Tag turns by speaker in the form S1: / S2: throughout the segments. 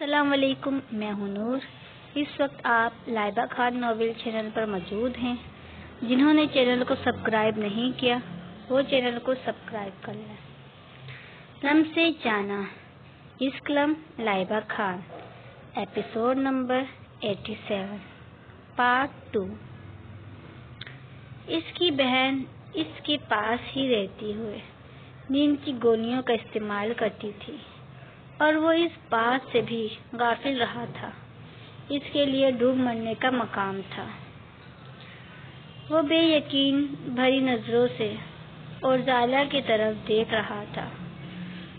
S1: السلام علیکم، میں ہوں نور۔ اس وقت آپ لائبہ خان ناول چینل پر موجود ہیں۔ جنہوں نے چینل کو سبسکرائب نہیں کیا وہ چینل کو سبسکرائب کر لیں۔ لمس جانا، اس کلم Laiba Khan, episode number 87، part 2۔ اس کی بہن اس کے پاس ہی رہتے ہوئے نیند کی گولیوں کا استعمال کرتی تھی اور وہ اس بات سے بھی غافل رہا تھا اس کے لیے ڈوب مرنے کا مقام تھا۔ وہ بے یقین بھری نظروں سے اورزالہ کی طرف دیکھ رہا تھا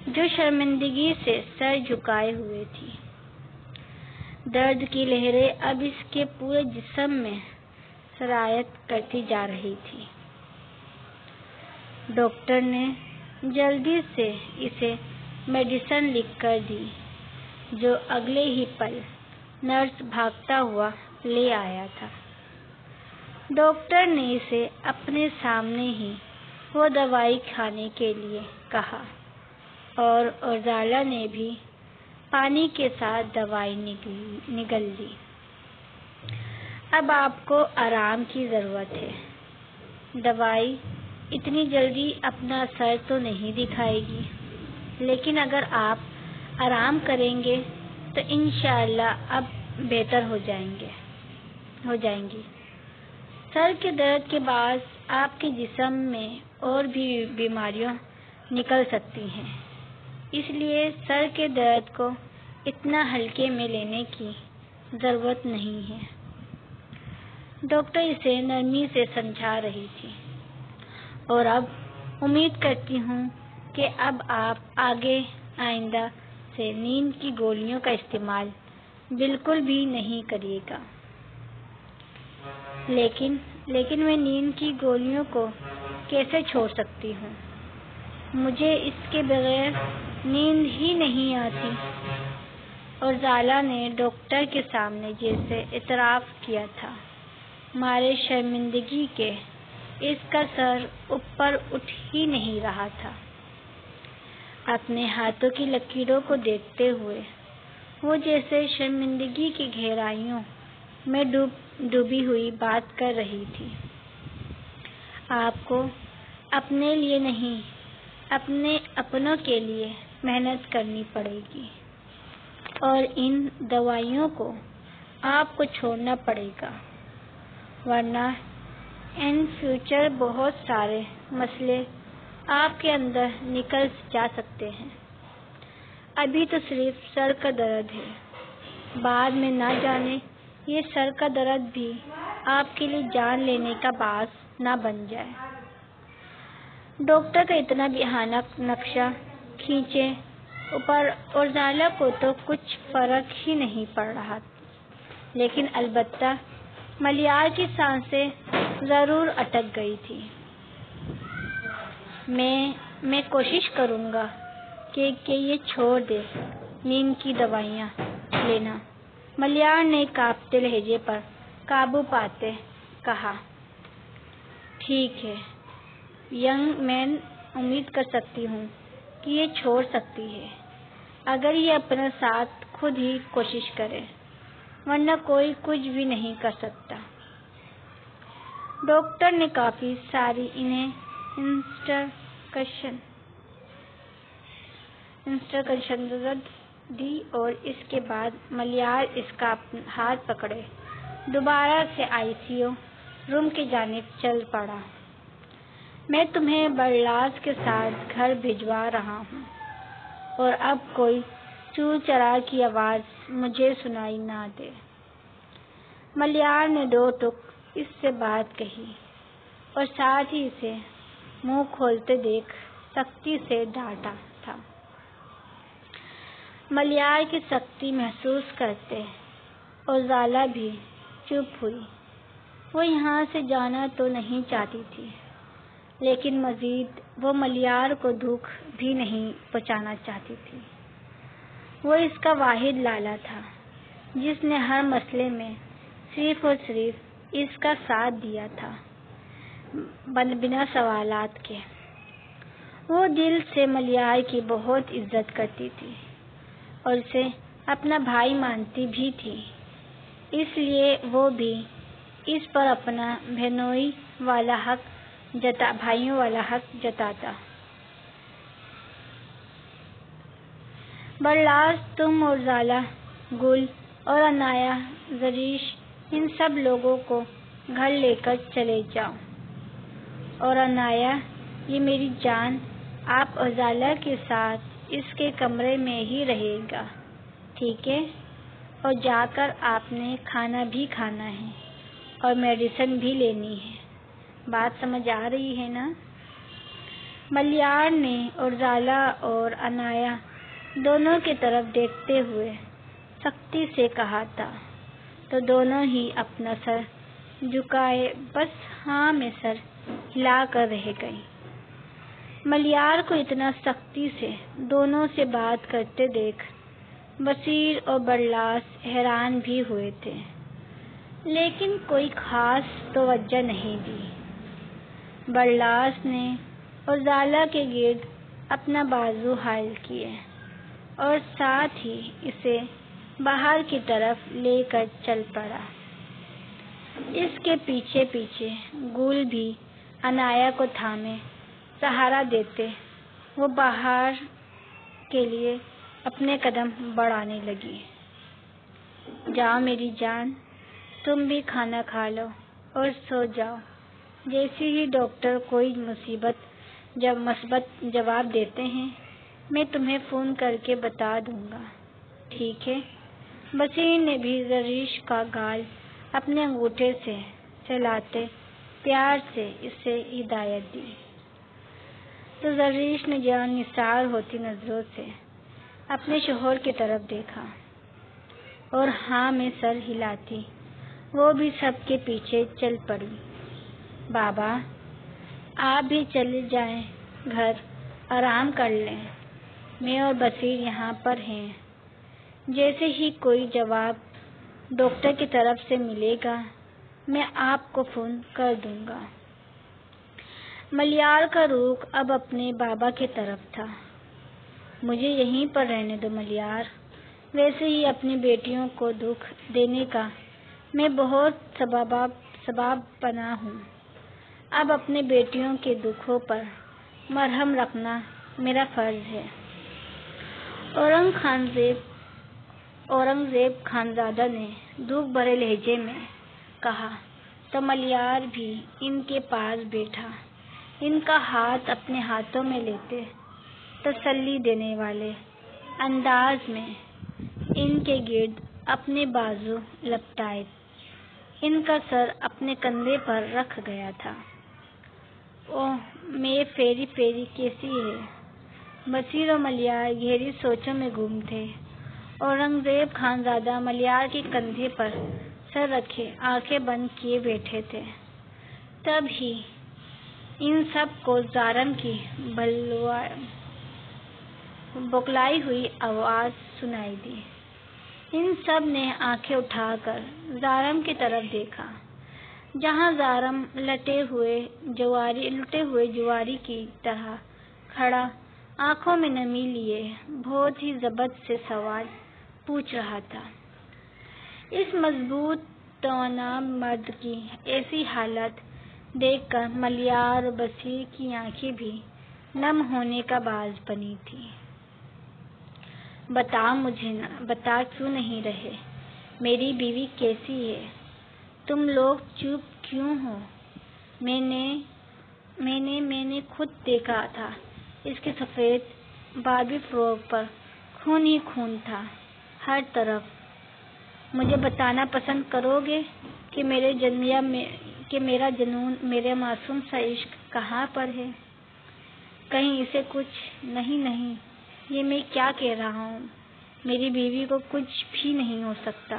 S1: جو شرمندگی سے سر جھکائے ہوئے تھی۔ درد کی لہریں اب اس کے پورے جسم میں سرایت کرتی جا رہی تھی۔ ڈاکٹر نے جلدی سے اسے میڈیسن لکھ کر دی جو اگلے ہی پل نرس بھاگتا ہوا لے آیا تھا۔ ڈاکٹر نے اسے اپنے سامنے ہی وہ دوائی کھانے کے لیے کہا اور اورزالہ نے بھی پانی کے ساتھ دوائی نگل لی۔ اب آپ کو آرام کی ضرورت ہے۔ دوائی اتنی جلدی اپنا اثر تو نہیں دکھائے گی، لیکن اگر آپ آرام کریں گے تو انشاءاللہ اب بہتر ہو جائیں گی۔ سر کے درد کے باعث آپ کے جسم میں اور بھی بیماریاں نکل سکتی ہیں، اس لیے سر کے درد کو اتنا ہلکے میں لینے کی ضرورت نہیں ہے۔ ڈاکٹر اسے نرمی سے سمجھا رہی تھی، اور اب امید کرتی ہوں کہ اب آپ آئندہ سے نیند کی گولیوں کا استعمال بالکل بھی نہیں کریے گا۔ لیکن میں نیند کی گولیوں کو کیسے چھوڑ سکتی ہوں؟ مجھے اس کے بغیر نیند ہی نہیں آتی۔ اورزالہ نے ڈاکٹر کے سامنے جیسے اعتراف کیا تھا، مارے شرمندگی کے اس کا سر اوپر اٹھ ہی نہیں رہا تھا۔ اپنے ہاتھوں کی لکیروں کو دیکھتے ہوئے وہ جیسے شرمندگی کی گہرائیوں میں ڈوبی ہوئی بات کر رہی تھی۔ آپ کو اپنے لیے نہیں، اپنے اپنوں کے لیے محنت کرنی پڑے گی اور ان دوائیوں کو آپ کو چھوڑنا پڑے گا، ورنہ ان فیوچر بہت سارے مسئلے آپ کے اندر نکل جا سکتے ہیں۔ ابھی تو صرف سر کا درد ہے، بعد میں نہ جانے یہ سر کا درد بھی آپ کے لیے جان لینے کا باعث نہ بن جائے۔ ڈاکٹر کا اتنا بھیانک نقشہ کھینچے اوپر اورزالہ کو تو کچھ فرق ہی نہیں پڑ رہا، لیکن البتہ ملیار کی سانسیں ضرور اٹک گئی تھی۔ میں کوشش کروں گا کہ یہ چھوڑ دے نیند کی دوائیاں لینا، ملیار نے کانپتے لہجے پر قابو پاتے کہا۔ ٹھیک ہے ینگ مین، امید کر سکتی ہوں کہ یہ چھوڑ سکتی ہے اگر یہ اپنے ساتھ خود ہی کوشش کرے، ورنہ کوئی کچھ بھی نہیں کر سکتا۔ ڈاکٹر نے کافی ساری انہیں انسٹرکشن دی اور اس کے بعد ملیار اس کا ہاتھ پکڑے دوبارہ سے ICU روم کی جانب چل پڑا۔ میں تمہیں برلاس کے ساتھ گھر بھجوا رہا ہوں اور اب کوئی چور چراغ کی آواز مجھے سنائی نہ دے۔ ملیار نے 2 ٹک اس سے بات کہی اور ساتھ ہی اسے منہ کھولتے دیکھ سختی سے ڈانٹا تھا۔ ملیار کی سختی محسوس کرتے اورزالہ بھی چپ ہوئی۔ وہ یہاں سے جانا تو نہیں چاہتی تھی، لیکن مزید وہ ملیار کو دکھ بھی نہیں پہنچانا چاہتی تھی۔ وہ اس کا واحد لالا تھا جس نے ہر مسئلے میں صرف اور صرف اس کا ساتھ دیا تھا، بنا سوالات کے۔ وہ دل سے ملیار کی بہت عزت کرتی تھی اور اسے اپنا بھائی مانتی بھی تھی، اس لیے وہ بھی اس پر اپنا بہنوئی والا بھائیوں والا حق جتاتا۔ برلاس، تم اور زالا، گل اور عنایا، زریش، ان سب لوگوں کو گھر لے کر چلے جاؤ۔ اور عنایا، یہ میری جان آپ اور زالا کے ساتھ اس کے کمرے میں ہی رہے گا، ٹھیک ہے؟ اور جا کر آپ نے کھانا بھی کھانا ہے اور میڈیسن بھی لینی ہے، بات سمجھ آ رہی ہے نا؟ ملیار نے اور زالا اور عنایا دونوں کی طرف دیکھتے ہوئے سختی سے کہا تھا، تو دونوں ہی اپنا سر جھکائے بس ہاں میں سر ہلا کر رہ گئی۔ ملیار کو اتنا سختی سے دونوں سے بات کرتے دیکھ بصیر اور برلاس حیران بھی ہوئے تھے، لیکن کوئی خاص توجہ نہیں دی۔ برلاس نے اور زالا کے گرد اپنا بازو حائل کیے اور ساتھ ہی اسے باہر کی طرف لے کر چل پڑا۔ اس کے پیچھے پیچھے گل بھی عنایا کو تھامے سہارا دیتے وہ باہر کے لیے اپنے قدم بڑھانے لگی۔ جاؤ میری جان، تم بھی کھانا کھا لو اور سو جاؤ، جیسے ہی ڈاکٹر کوئی مثبت جواب دیتے ہیں میں تمہیں فون کر کے بتا دوں گا، ٹھیک ہے؟ بصیر نے بھی زریش کا گال اپنے انگوٹھے سے سہلاتے پیار سے اسے ہدایت دی، تو زریش نے جان نثار ہوتی نظروں سے اپنے شوہر کی طرف دیکھا اور ہاں میں سر ہلاتی وہ بھی سب کے پیچھے چل پڑی۔ بابا، آپ بھی چلے جائیں گھر، آرام کر لیں، میں اور بصیر یہاں پر ہیں، جیسے ہی کوئی جواب ڈاکٹر کی طرف سے ملے گا میں آپ کو فون کر دوں گا۔ ملیار کا رخ اب اپنے بابا کی طرف تھا۔ مجھے یہیں پر رہنے دو ملیار، ویسے ہی اپنی بیٹیوں کو دکھ دینے کا میں بہت سباب بنا ہوں، اب اپنے بیٹیوں کے دکھوں پر مرہم رکھنا میرا فرض ہے۔ اورنگزیب خانزادہ نے دکھ بھرے لہجے میں کہا تو ملیار بھی ان کے پاس بیٹھا، ان کا ہاتھ اپنے ہاتھوں میں لیتے تسلی دینے والے انداز میں ان کے گرد اپنے بازو لپٹائے ان کا سر اپنے کندھے پر رکھ گیا تھا۔ اوہ میرے پیری کیسی ہے؟ بصیر اور ملیار گہری سوچوں میں گم تھے۔ اورنگزیب خانزادہ ملیار کے کندھے پر سر رکھے آنکھیں بند کیے بیٹھے تھے۔ تب ہی ان سب کو زارم کی بوکھلائی ہوئی آواز سنائی دی۔ ان سب نے آنکھیں اٹھا کر زارم کی طرف دیکھا، جہاں زارم لٹے ہوئے جواری کی طرح کھڑا آنکھوں میں نمی لیے بہت ہی ضبط سے سوال پوچھ رہا تھا۔ اس مضبوط توانا مرد کی ایسی حالت دیکھ کر ملیار اور بصیر کی آنکھیں بھی نم ہونے کا باعث بنی تھیں۔ بتا کیوں نہیں رہے؟ میری بیوی کیسی ہے؟ تم لوگ چپ کیوں ہو؟ میں نے خود دیکھا تھا، اس کے سفید باربی فراک پر خون ہی خون تھا ہر طرف۔ مجھے بتانا پسند کرو گے کہ میرا جنون، میرا معصوم سا عشق کہاں پر ہے؟ کہیں اسے کچھ نہیں، یہ میں کیا کہہ رہا ہوں؟ میری بیوی کو کچھ بھی نہیں ہو سکتا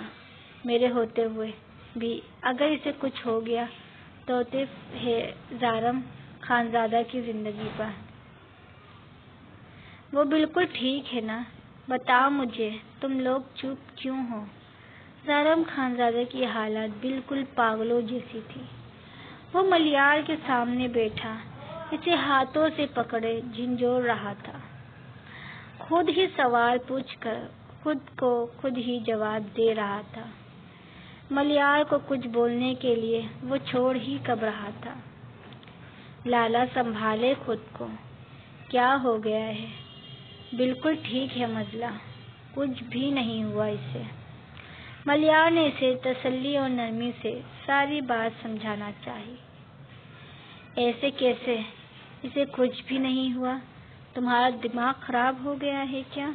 S1: میرے ہوتے ہوئے بھی، اگر اسے کچھ ہو گیا تو ہے زارم خانزادہ کی زندگی پر۔ وہ بالکل ٹھیک ہے نا؟ بتاؤ مجھے، تم لوگ چپ کیوں ہو؟ زارم خانزادہ کی حالت بالکل پاگلوں جیسی تھی۔ وہ ملیار کے سامنے بیٹھا اسے ہاتھوں سے پکڑے جھنجھوڑ رہا تھا، خود ہی سوال پوچھ کر خود کو خود ہی جواب دے رہا تھا۔ ملیار کو کچھ بولنے کے لیے وہ چھوڑ ہی کب رہا تھا۔ لالا سنبھالے خود کو، کیا ہو گیا ہے؟ بالکل ٹھیک ہے مزلہ، کچھ بھی نہیں ہوا اسے۔ ملیار نے اسے تسلی اور نرمی سے ساری بات سمجھانا چاہی۔ ایسے کیسے؟ اسے کچھ بھی نہیں ہوا؟ تمہارا دماغ خراب ہو گیا ہے کیا؟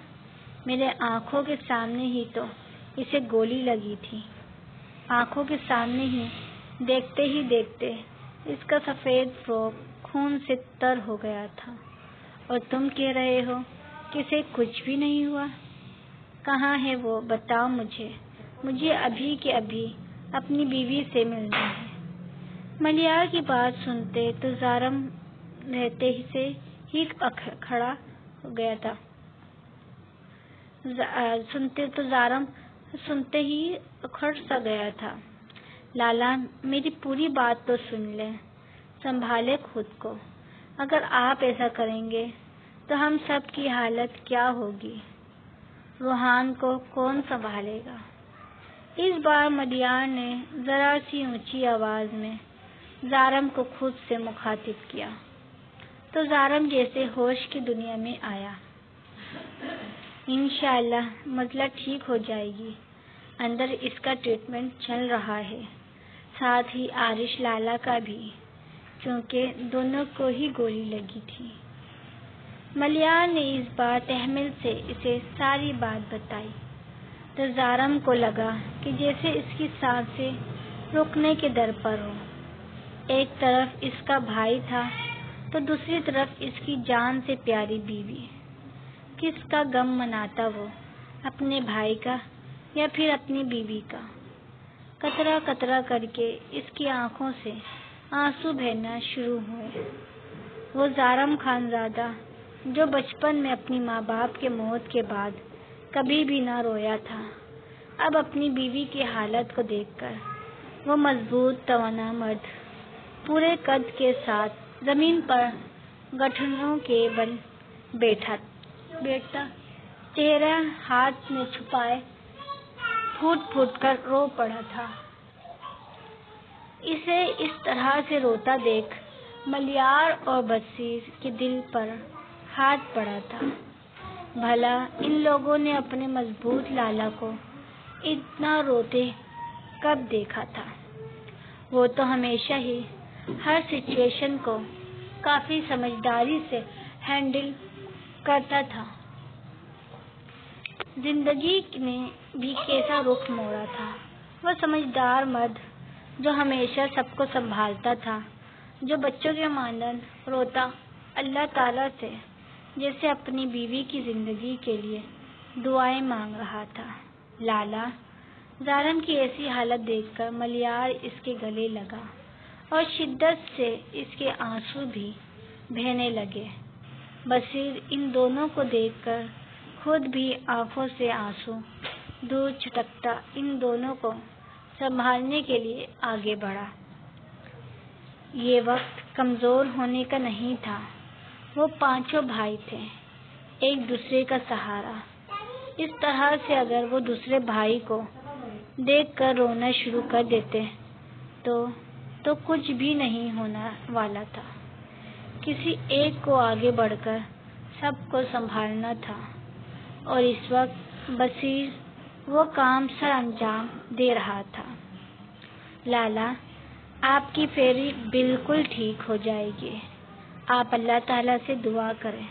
S1: میرے آنکھوں کے سامنے ہی تو اسے گولی لگی تھی، آنکھوں کے سامنے ہی دیکھتے اس کا سفید فروک خون سے تر ہو گیا تھا، اور تم کہہ رہے ہو کہ اسے کچھ بھی نہیں ہوا؟ کہاں ہے وہ؟ بتاؤ مجھے ابھی کے ابھی اپنی بیوی سے ملنا ہے۔ ملیار کی بات سنتے تو زارم رہتے سے ہی کھڑا ہو گیا تھا۔ سنتے ہی اکھڑ سا گیا تھا۔ لالا میری پوری بات تو سن لیں، سنبھالے خود کو۔ اگر آپ ایسا کریں گے تو ہم سب کی حالت کیا ہوگی؟ روحان کو کون سنبھالے گا؟ اس بار ملیار نے ذرا سی اونچی آواز میں زارم کو خود سے مخاطب کیا تو زارم جیسے ہوش کی دنیا میں آیا۔ انشاءاللہ مسئلہ ٹھیک ہو جائے گی، اندر اس کا ٹریٹمنٹ چل رہا ہے، ساتھ ہی عارش لالا کا بھی، کیونکہ دونوں کو ہی گولی لگی تھی۔ ملیار نے اس بار تحمل سے اسے ساری بات بتائی تو زارم کو لگا کہ جیسے اس کی سانسیں رکنے کے در پر ہو۔ ایک طرف اس کا بھائی تھا تو دوسری طرف اس کی جان سے پیاری بیوی۔ کس کا غم مناتا وہ، اپنے بھائی کا یا پھر اپنی بیوی کا؟ قطرہ قطرہ کر کے اس کی آنکھوں سے آنسو بہنا شروع ہوئے۔ وہ زارم خانزادہ جو بچپن میں اپنی ماں باپ کے موت کے بعد کبھی بھی نہ رویا تھا، اب اپنی بیوی کی حالت کو دیکھ کر وہ مضبوط توانا مرد پورے قد کے ساتھ زمین پر گھٹنوں کے بل بیٹھا چہرہ ہاتھ میں چھپائے پھوٹ پھوٹ کر رو پڑا تھا۔ اسے اس طرح سے روتا دیکھ ملیار اور بصیر کے دل پر ہاتھ پڑا تھا۔ بھلا ان لوگوں نے اپنے مضبوط لالا کو اتنا روتے کب دیکھا تھا؟ وہ تو ہمیشہ ہی ہر سچویشن کو کافی سمجھداری سے ہینڈل کرتا تھا۔ زندگی نے بھی کیسا رخ موڑا تھا۔ وہ سمجھدار مرد جو ہمیشہ سب کو سنبھالتا تھا، جو بچوں کے مانند روتا اللہ تعالیٰ سے جیسے اپنی بیوی کی زندگی کے لیے دعائیں مانگ رہا تھا۔ لالا زارم کی ایسی حالت دیکھ کر ملیار اس کے گلے لگا اور شدت سے اس کے آنسو بھی بہنے لگے۔ بصیر ان دونوں کو دیکھ کر خود بھی آنکھوں سے آنسو دور چھٹکتا ان دونوں کو سنبھالنے کے لیے آگے بڑھا۔ یہ وقت کمزور ہونے کا نہیں تھا، وہ پانچوں بھائی تھے، ایک دوسرے کا سہارا۔ اس طرح سے اگر وہ دوسرے بھائی کو دیکھ کر رونا شروع کر دیتے تو کچھ بھی نہیں ہونے والا تھا۔ کسی ایک کو آگے بڑھ کر سب کو سنبھالنا تھا، اور اس وقت بصیر وہ کام سر انجام دے رہا تھا۔ لالا آپ کی پھیری بالکل ٹھیک ہو جائے گی، آپ اللہ تعالیٰ سے دعا کریں،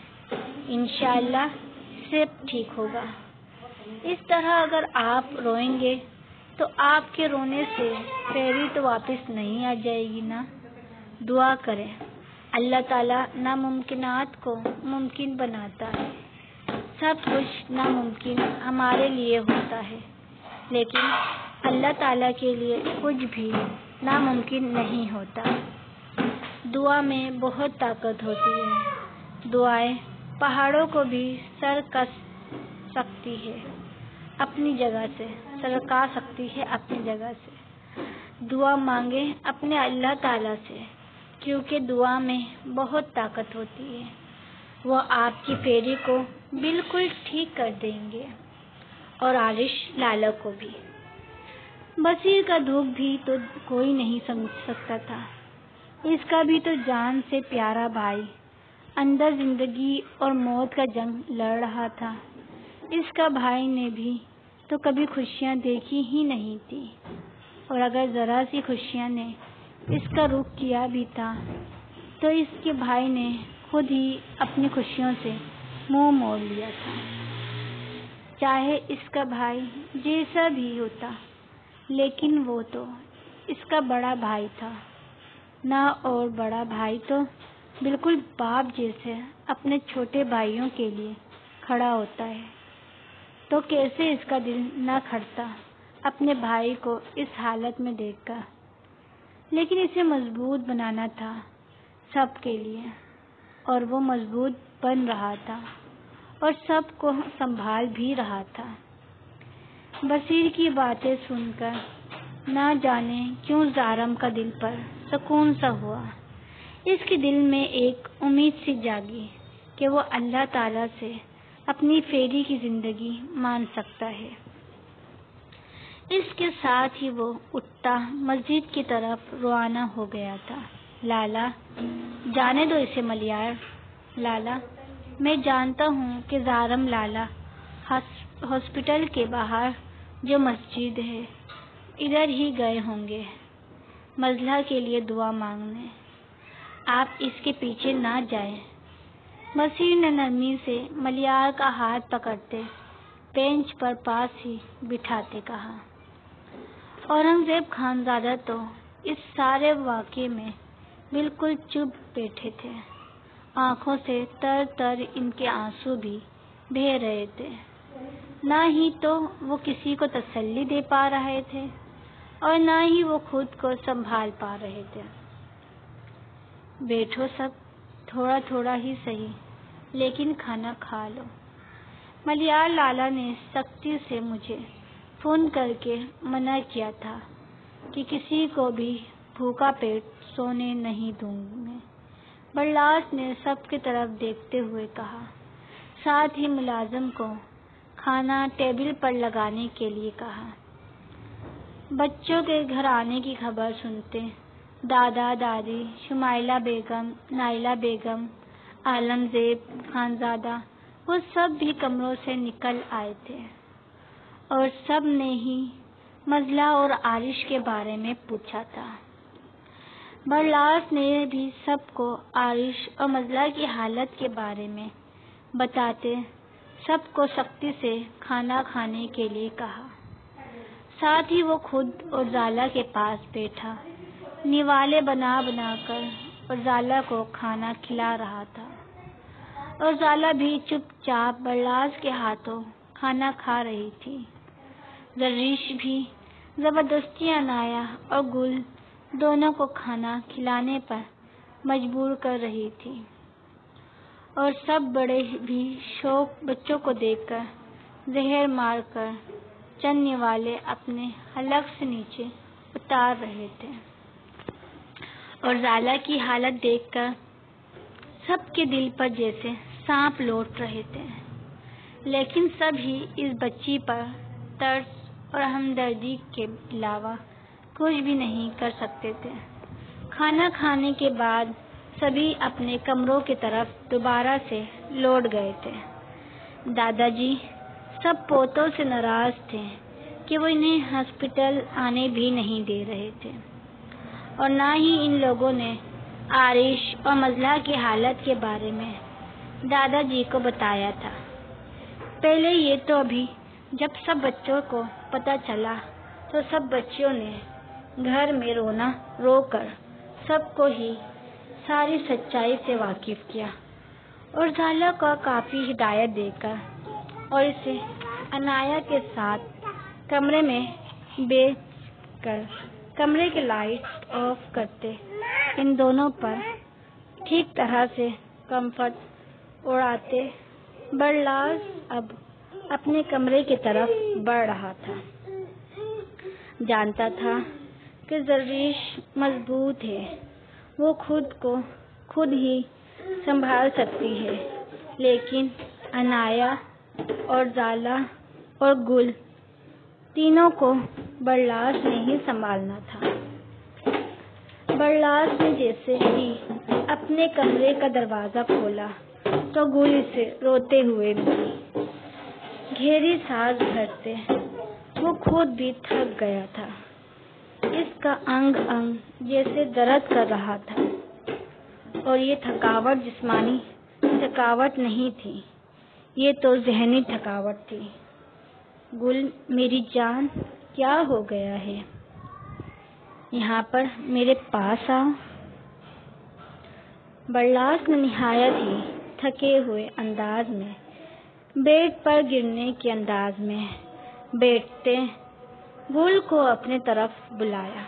S1: انشاءاللہ سب ٹھیک ہوگا۔ اس طرح اگر آپ روئیں گے تو آپ کے رونے سے پھیری تو واپس نہیں آ جائے گی نا۔ دعا کریں، اللہ تعالیٰ ناممکنات کو ممکن بناتا ہے۔ سب کچھ ناممکن ہمارے لیے ہوتا ہے، لیکن اللہ تعالیٰ کے لیے کچھ بھی ناممکن نہیں ہوتا۔ دعا میں بہت طاقت ہوتی ہے، دعائیں پہاڑوں کو بھی سرکا سکتی ہے اپنی جگہ سے۔ دعا مانگیں اپنے اللہ تعالیٰ سے، کیونکہ دعا میں بہت طاقت ہوتی ہے، وہ آپ کی پھیری کو بالکل ٹھیک کر دیں گے۔ اور عارش لالا کو بھی۔ بصیر کا دکھ بھی تو کوئی نہیں سمجھ سکتا تھا، اس کا بھی تو جان سے پیارا بھائی اندر زندگی اور موت کا جنگ لڑ رہا تھا۔ اس کا بھائی نے بھی تو کبھی خوشیاں دیکھی ہی نہیں تھی، اور اگر ذرا سی خوشیاں نے اس کا رخ کیا بھی تھا تو اس کے بھائی نے خود ہی اپنی خوشیوں سے منہ موڑ لیا تھا۔ چاہے اس کا بھائی جیسا بھی ہوتا، لیکن وہ تو اس کا بڑا بھائی تھا نہ، اور بڑا بھائی تو بالکل باپ جیسے اپنے چھوٹے بھائیوں کے لیے کھڑا ہوتا ہے، تو کیسے اس کا دل نہ کھٹتا اپنے بھائی کو اس حالت میں دیکھ کر۔ لیکن اسے مضبوط بنانا تھا سب کے لیے، اور وہ مضبوط بن رہا تھا اور سب کو سنبھال بھی رہا تھا۔ بصیر کی باتیں سن کر نہ جانے کیوں زارم کا دل پر سکون سا ہوا۔ اس کے دل میں ایک امید سی جاگی کہ وہ اللہ تعالیٰ سے اپنی پھیری کی زندگی مان سکتا ہے۔ اس کے ساتھ ہی وہ اٹھتا مسجد کی طرف روانہ ہو گیا تھا۔ لالا، جانے دو اسے ملیار۔ لالا، میں جانتا ہوں کہ زارم لالا ہاسپٹل کے باہر جو مسجد ہے ادھر ہی گئے ہوں گے مزلہ کے لیے دعا مانگنے، آپ اس کے پیچھے نہ جائیں۔ بصیر نے نرمی سے ملیار کا ہاتھ پکڑتے بینچ پر پاس ہی بٹھاتے کہا۔ اورنگزیب خانزادہ تو اس سارے واقعے میں بالکل چپ بیٹھے تھے، آنکھوں سے تر تر ان کے آنسو بھی بہہ رہے تھے۔ نہ ہی تو وہ کسی کو تسلی دے پا رہے تھے اور نہ ہی وہ خود کو سنبھال پا رہے تھے۔ بیٹھو سب، تھوڑا تھوڑا ہی صحیح لیکن کھانا کھا لو۔ ملیار لالا نے سختی سے مجھے فون کر کے منع کیا تھا کہ کسی کو بھی بھوکا پیٹ سونے نہیں دوں میں، برلاس نے سب کی طرف دیکھتے ہوئے کہا، ساتھ ہی ملازم کو کھانا ٹیبل پر لگانے کے لیے کہا۔ بچوں کے گھر آنے کی خبر سنتے دادا دادی، شمائلہ بیگم، نائلہ بیگم، عالمزیب خانزادہ وہ سب بھی کمروں سے نکل آئے تھے، اور سب نے ہی مزلہ اور عارش کے بارے میں پوچھا تھا۔ برلاس نے بھی سب کو عارش اور مزلہ کی حالت کے بارے میں بتاتے سب کو سختی سے کھانا کھانے کے لیے کہا۔ ساتھ ہی وہ خود اور زالہ کے پاس بیٹھا نوالے بنا بنا کر اور زالہ کو کھانا کھلا رہا تھا، اور زالہ بھی چپ چاپ برلاس کے ہاتھوں کھانا کھا رہی تھی۔ زرریش بھی زبردستی عنایا اور گل دونوں کو کھانا کھلانے پر مجبور کر رہی تھی، اور سب بڑے بھی شوق بچوں کو دیکھ کر زہر مار کر چند نوالے اپنے حلق سے نیچے اتار رہے تھے، اور زالہ کی حالت دیکھ کر سب کے دل پر جیسے سانپ لوٹ رہے تھے، لیکن سب ہی اس بچی پر ترس اور ہمدردی کے علاوہ کچھ بھی نہیں کر سکتے تھے۔ کھانا کھانے کے بعد سبھی اپنے کمروں کی طرف دوبارہ سے لوٹ گئے تھے۔ دادا جی سب پوتوں سے ناراض تھے کہ وہ انہیں ہاسپٹل آنے بھی نہیں دے رہے تھے، اور نہ ہی ان لوگوں نے عارش اور مزلہ کی حالت کے بارے میں دادا جی کو بتایا تھا۔ پہلے یہ تو ابھی جب سب بچوں کو پتہ چلا تو سب بچیوں نے گھر میں رونا رو کر سب کو ہی ساری سچائی سے واقف کیا، اور زالہ کو کافی ہدایت دے کر اور اسے عنایا کے ساتھ کمرے میں بیٹھ کر کمرے کے لائٹس آف کرتے ان دونوں پر ٹھیک طرح سے کمفرٹ اڑاتے برلاس اب اپنے کمرے کی طرف بڑھ رہا تھا۔ جانتا تھا کہ زرریش مضبوط ہے، وہ خود کو خود ہی سنبھال سکتی ہے، لیکن عنایا اور زالہ اور گل، تینوں کو برلاس نے ہی سنبھالنا تھا۔ برلاس نے جیسے ہی اپنے کمرے کا دروازہ کھولا تو گل اسے روتے ہوئے ملی۔ گہری سانس بھرتے وہ خود بھی تھک گیا تھا۔ اس کا انگ انگ جیسے درد کر رہا تھا، اور یہ تھکاوٹ جسمانی تھکاوٹ نہیں تھی، یہ تو ذہنی تھکاوٹ تھی۔ گل، میری جان، کیا ہو گیا ہے؟ یہاں پر میرے پاس آؤ۔ برلاس نے نہایت ہی تھکے ہوئے انداز میں، بیڈ پر گرنے کے انداز میں بیٹھتے گل کو اپنے طرف بلایا۔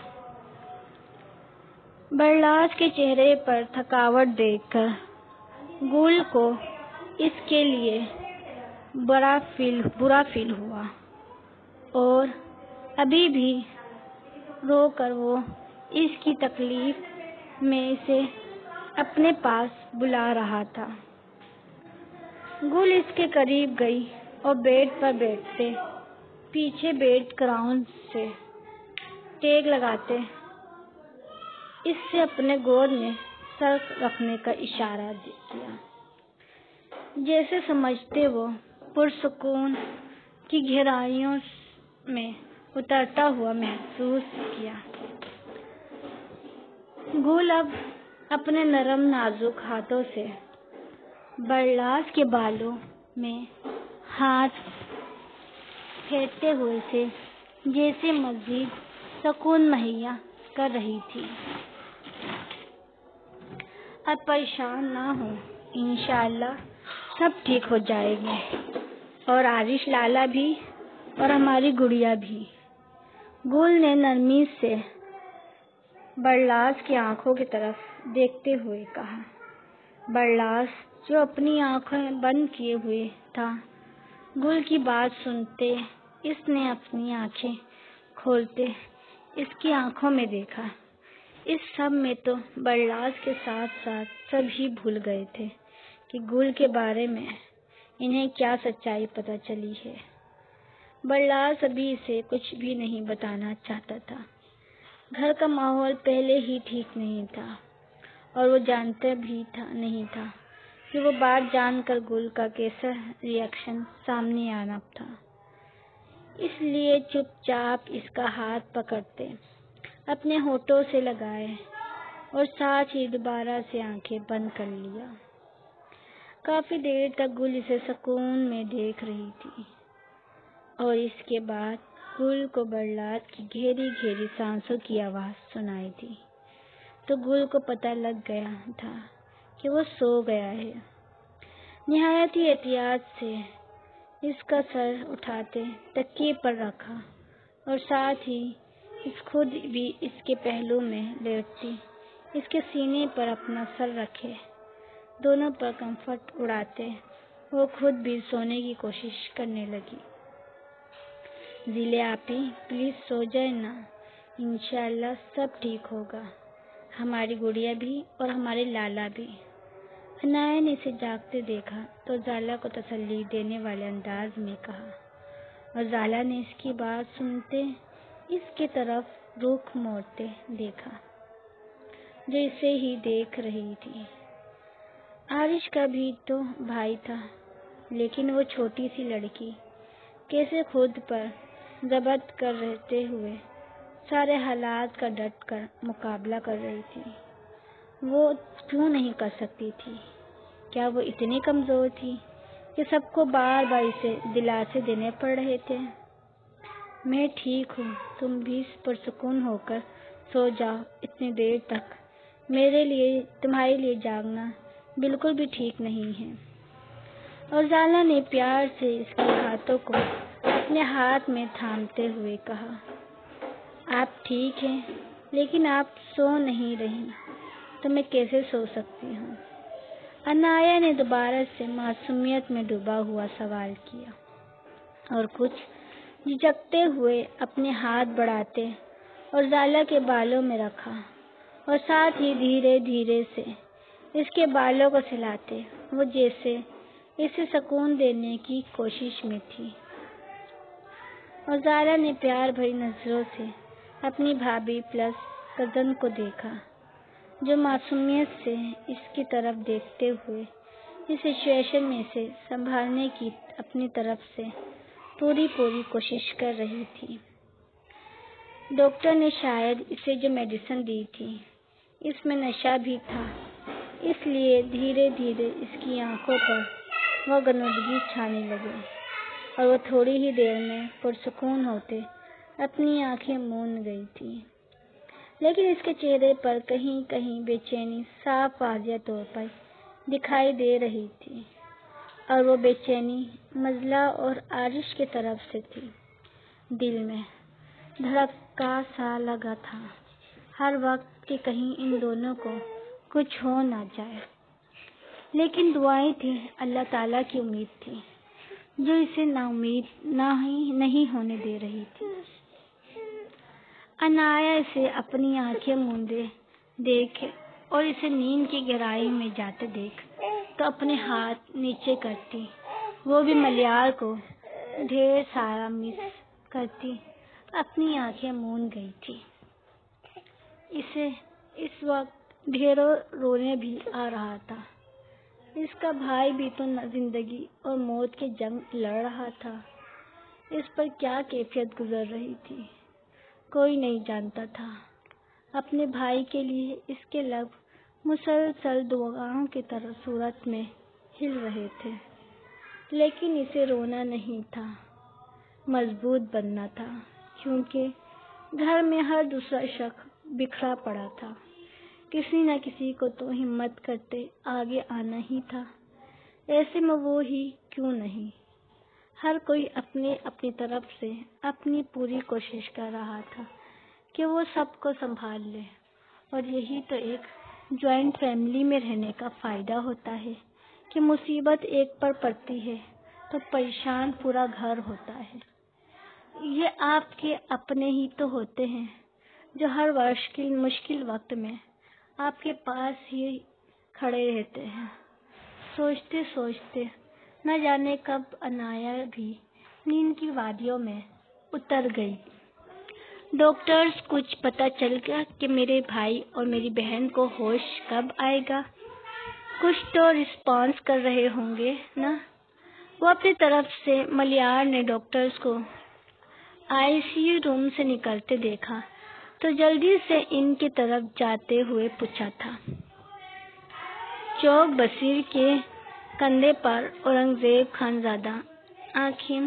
S1: برلاس کے چہرے پر تھکاوٹ دیکھ کر گل کو اس کے لیے برا فیل ہوا، اور ابھی بھی رو کر وہ اس کی تکلیف میں اسے اپنے پاس بلا رہا تھا۔ گل اس کے قریب گئی اور بیڈ پر بیٹھتے پیچھے بیڈ گراؤنڈ سے ٹیک لگاتے اس سے اپنے گود میں سر رکھنے کا اشارہ کیا، جیسے سمجھتے وہ پرسکون کی گہرائیوں میں اترتا ہوا محسوس کیا۔ گل اب اپنے نرم نازک ہاتھوں سے برلاس کے بالوں میں ہاتھ پھیرتے ہوئے سے جیسے مزید سکون مہیا کر رہی تھی۔ اب پریشان نہ ہو، انشاءاللہ سب ٹھیک ہو جائے گی، اور عارش لالا بھی، اور ہماری گڑیا بھی۔ گل نے نرمی سے برلاس کی آنکھوں کی طرف دیکھتے ہوئے کہا۔ برلاس، جو اپنی آنکھیں بند کیے ہوئے تھا، گل کی بات سنتے اس نے اپنی آنکھیں کھولتے اس کی آنکھوں میں دیکھا۔ اس سب میں تو برلاس کے ساتھ ساتھ سبھی بھول گئے تھے کہ گل کے بارے میں انہیں کیا سچائی پتہ چلی ہے۔ برلاس ابھی اسے کچھ بھی نہیں بتانا چاہتا تھا۔ گھر کا ماحول پہلے ہی ٹھیک نہیں تھا، اور وہ جانتا بھی نہیں تھا کہ وہ بات جان کر گل کا کیسا ری ایکشن سامنے آنا تھا۔ اس لیے چپ چاپ اس کا ہاتھ پکڑتے اپنے ہونٹوں سے لگائے اور ساتھ ہی دوبارہ سے آنکھیں بند کر لیا۔ کافی دیر تک گل اسے سکون میں دیکھ رہی تھی، اور اس کے بعد گل کو برلاس کی گہری گہری سانسوں کی آواز سنائی دی تو گل کو پتہ لگ گیا تھا کہ وہ سو گیا ہے۔ نہایت ہی احتیاط سے اس کا سر اٹھاتے تکیے پر رکھا، اور ساتھ ہی خود بھی اس کے پہلو میں لیٹتی اس کے سینے پر اپنا سر رکھے دونوں پر کمفرٹ اڑاتے وہ خود بھی سونے کی کوشش کرنے لگی۔ ذیلے آپی، پلیز سو جائے نا، انشاءاللہ سب ٹھیک ہوگا، ہماری گڑیا بھی اور ہمارے لالا بھی۔ عنایہ نے اسے جاگتے دیکھا تو زالا کو تسلی دینے والے انداز میں کہا، اور زالا نے اس کی بات سنتے اس کی طرف رخ موڑتے دیکھا جو اسے ہی دیکھ رہی تھی۔ عارش کا بھی تو بھائی تھا، لیکن وہ چھوٹی سی لڑکی کیسے خود پر ضبط کر رہتے ہوئے سارے حالات کا ڈٹ کر مقابلہ کر رہی تھی۔ وہ کیوں نہیں کر سکتی تھی؟ کیا وہ اتنی کمزور تھی کہ سب کو بار بار اسے دلاسے دینے پڑ رہے تھے؟ میں ٹھیک ہوں، تم بھی پرسکون ہو کر سو جاؤ، اتنی دیر تک تمہارے لیے جاگنا بالکل بھی ٹھیک نہیں ہے۔ اور زالا نے پیار سے اس کے ہاتھوں کو اپنے ہاتھ میں تھامتے ہوئے کہا، آپ ٹھیک ہیں، لیکن آپ سو نہیں رہی تو میں کیسے سو سکتی ہوں؟ عنایہ نے دوبارہ سے معصومیت میں ڈوبا ہوا سوال کیا، اور کچھ جھجکتے ہوئے اپنے ہاتھ بڑھاتے اور زالا کے بالوں میں رکھا، اور ساتھ ہی دھیرے دھیرے سے اس کے بالوں کو سہلاتے وہ جیسے اسے سکون دینے کی کوشش میں تھی۔ اور زارا نے پیار بھری نظروں سے اپنی بھابھی پلس کزن کو دیکھا، جو معصومیت سے اس کی طرف دیکھتے ہوئے اس سچویشن میں سے سنبھالنے کی اپنی طرف سے پوری کوشش کر رہی تھی۔ ڈاکٹر نے شاید اسے جو میڈیسن دی تھی اس میں نشہ بھی تھا، اس لیے دھیرے دھیرے اس کی آنکھوں پر وہ غنودگی چھانے لگے اور وہ تھوڑی ہی دیر میں پرسکون ہوتے اپنی آنکھیں موند گئی تھی، لیکن اس کے چہرے پر کہیں کہیں بے چینی صاف واضح طور پر دکھائی دے رہی تھی، اور وہ بے چینی مزلہ اور عارش کی طرف سے تھی۔ دل میں دھڑکا سا لگا تھا ہر وقت کہ کہیں ان دونوں کو کچھ ہو نہ جائے، لیکن دعائیں تھیں، اللہ تعالیٰ کی امید تھی جو اسے نا امید نہیں ہونے دے رہی تھی۔ عنایا اسے اپنی آنکھیں موندے دیکھ اور اسے نیند کی گہرائی میں جاتے دیکھ تو اپنے ہاتھ نیچے کرتی، وہ بھی ملیار کو ڈھیر سارا مس کرتی اپنی آنکھیں موند گئی تھی۔ اسے اس وقت ڈھیروں رونے بھی آ رہا تھا۔ اس کا بھائی بھی تو زندگی اور موت کی جنگ لڑ رہا تھا، اس پر کیا کیفیت گزر رہی تھی کوئی نہیں جانتا تھا۔ اپنے بھائی کے لیے اس کے لب مسلسل دعاؤں کی صورت میں ہل رہے تھے، لیکن اسے رونا نہیں تھا، مضبوط بننا تھا، کیونکہ گھر میں ہر دوسرا شخص بکھرا پڑا تھا، کسی نہ کسی کو تو ہمت کرتے آگے آنا ہی تھا۔ ایسے میں وہ ہی کیوں نہیں، ہر کوئی اپنی طرف سے اپنی پوری کوشش کر رہا تھا کہ وہ سب کو سنبھال لے، اور یہی تو ایک جوائنٹ فیملی میں رہنے کا فائدہ ہوتا ہے کہ مصیبت ایک پر پڑتی ہے تو پریشان پورا گھر ہوتا ہے۔ یہ آپ کے اپنے ہی تو ہوتے ہیں جو ہر مشکل وقت میں آپ کے پاس ہی کھڑے رہتے ہیں۔ سوچتے سوچتے نہ جانے کب عنایا بھی نیند کی وادیوں میں اتر گئی۔ ڈاکٹرز کچھ پتہ چل گیا کہ میرے بھائی اور میری بہن کو ہوش کب آئے گا؟ کچھ تو رسپانس کر رہے ہوں گے نا؟ وہ اپنی طرف سے ملیار نے ڈاکٹرز کو ICU روم سے نکلتے دیکھا تو جلدی سے ان کی طرف جاتے ہوئے پوچھا تھا۔ چوک بصیر کے کندھے پر اورنگزیب خانزادہ آنکھیں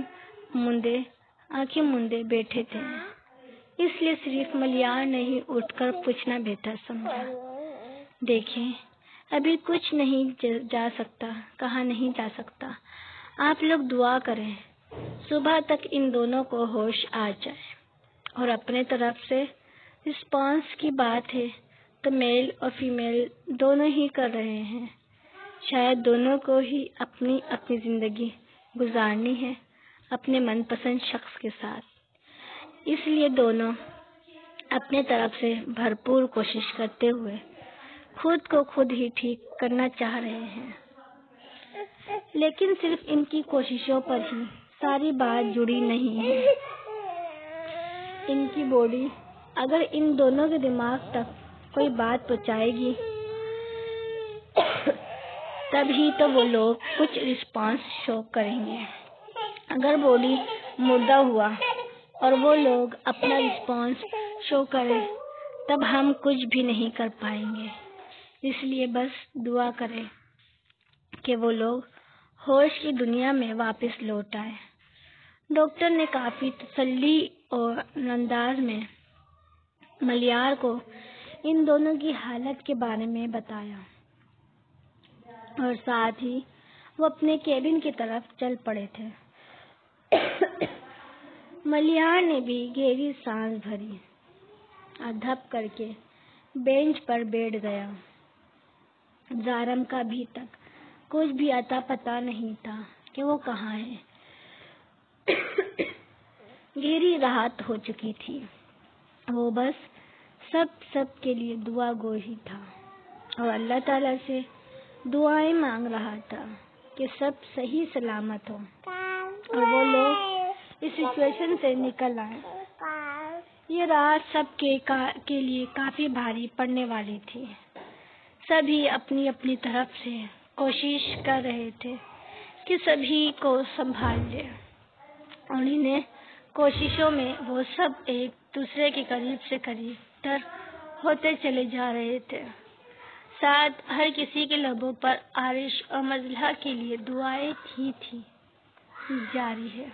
S1: موندے بیٹھے تھے، اس لیے صرف ملیار نے ہی اٹھ کر پوچھنا بہتر سمجھا۔ دیکھیں، ابھی کچھ کہا نہیں جا سکتا، آپ لوگ دعا کریں صبح تک ان دونوں کو ہوش آ جائے، اور اپنے طرف سے رسپانس کی بات ہے تو میل اور فیمیل دونوں ہی کر رہے ہیں، شاید دونوں کو ہی اپنی زندگی گزارنی ہے اپنے من پسند شخص کے ساتھ، اس لیے دونوں اپنے طرف سے بھرپور کوشش کرتے ہوئے خود کو خود ہی ٹھیک کرنا چاہ رہے ہیں، لیکن صرف ان کی کوششوں پر ہی ساری بات جڑی نہیں ہے۔ ان کی باڈی اگر ان دونوں کے دماغ تک کوئی بات پہنچائے گی تب ہی تو وہ لوگ کچھ رسپانس شو کریں گے۔ اگر باڈی مردہ ہوا اور وہ لوگ اپنا رسپانس شو کریں تب ہم کچھ بھی نہیں کر پائیں گے، اس لیے بس دعا کریں کہ وہ لوگ ہوش کی دنیا میں واپس لوٹ آئے۔ ڈاکٹر نے کافی تسلی اور انداز میں ملیار کو ان دونوں کی حالت کے بارے میں بتایا، اور ساتھ ہی وہ اپنے کیبن کی طرف چل پڑے تھے۔ ملیار نے بھی گہری سانس بھری اور دھپ کر کے بینچ پر بیٹھ گیا۔ زارم کا ابھی تک کچھ بھی اتا پتا نہیں تھا کہ وہ کہاں ہے۔ گہری راحت ہو چکی تھی، وہ بس سب کے لیے دعا گو ہی تھا اور اللہ تعالیٰ سے دعائیں مانگ رہا تھا کہ سب صحیح سلامت ہو اور وہ لوگ اس سچویشن سے نکل آئیں۔ یہ رات سب کے لیے کافی بھاری پڑنے والی تھی۔ سبھی اپنی اپنی طرف سے کوشش کر رہے تھے کہ سبھی کو سنبھال لے، اور انہیں کوششوں میں وہ سب ایک دوسرے کے قریب سے قریب تر ہوتے چلے جا رہے تھے۔ ساتھ ہر کسی کے لبوں پر عارش اور مزلہ کے لیے دعائیں ہی تھی جاری ہے۔